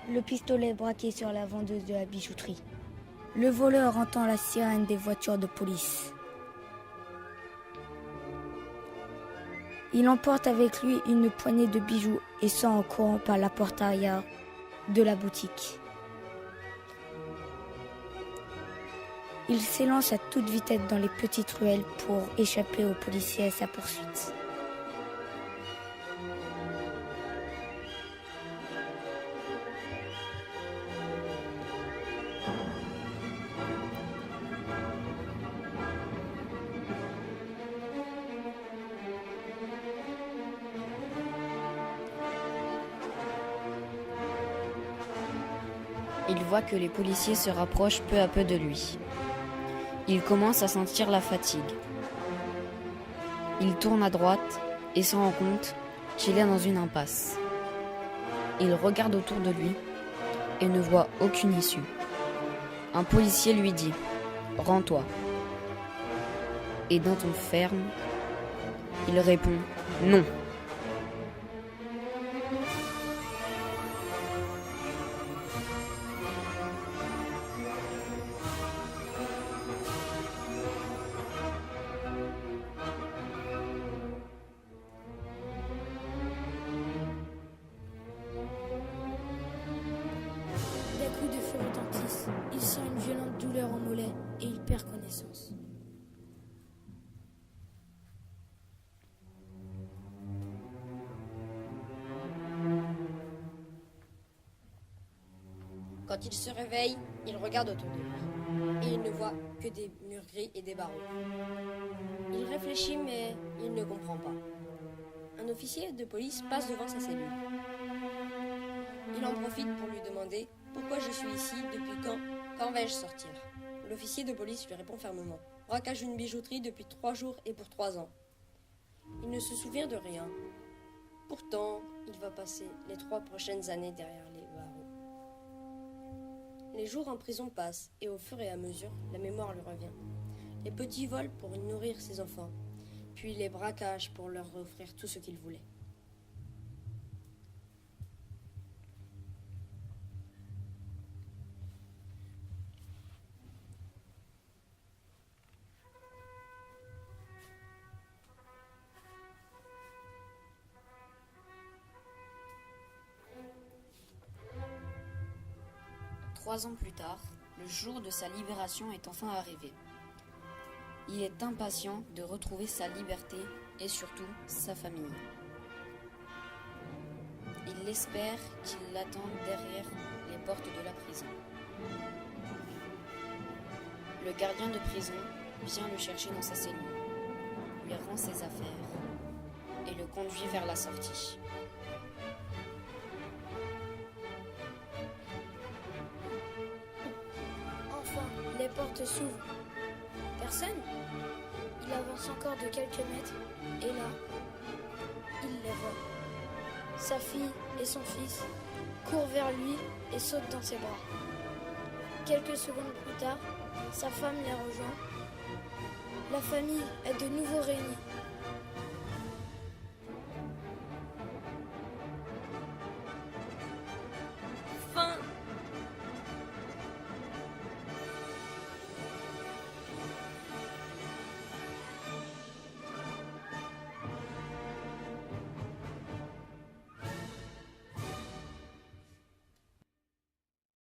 le pistolet braqué sur la vendeuse de la bijouterie. Le voleur entend la sirène des voitures de police. Il emporte avec lui une poignée de bijoux et sort en courant par la porte arrière de la boutique. Il s'élance à toute vitesse dans les petites ruelles pour échapper aux policiers à sa poursuite. Il voit que les policiers se rapprochent peu à peu de lui. Il commence à sentir la fatigue. Il tourne à droite et se rend compte qu'il est dans une impasse. Il regarde autour de lui et ne voit aucune issue. Un policier lui dit « Rends-toi ». Et dans ton ferme, il répond « Non ». Des coups de feu retentissent. Il sent une violente douleur au mollet et il perd connaissance. Quand il se réveille, il regarde autour de lui et il ne voit que des murs gris et des barreaux. Il réfléchit mais il ne comprend pas. Un officier de police passe devant sa cellule. Il en profite pour lui demander « Pourquoi je suis ici? Depuis quand? Quand vais-je sortir ?» L'officier de police lui répond fermement « Braquage d'une bijouterie depuis 3 jours et pour 3 ans. » Il ne se souvient de rien. Pourtant, il va passer les 3 prochaines années derrière les barreaux. Les jours en prison passent et au fur et à mesure, la mémoire lui revient. Les petits vols pour nourrir ses enfants, puis les braquages pour leur offrir tout ce qu'ils voulaient. Trois ans plus tard, le jour de sa libération est enfin arrivé. Il est impatient de retrouver sa liberté et surtout sa famille. Il espère qu'il l'attend derrière les portes de la prison. Le gardien de prison vient le chercher dans sa cellule, lui rend ses affaires et le conduit vers la sortie. Enfin, les portes s'ouvrent. Personne. Il avance encore de quelques mètres et là, il les voit. Sa fille et son fils courent vers lui et sautent dans ses bras. Quelques secondes plus tard, sa femme les rejoint. La famille est de nouveau réunie.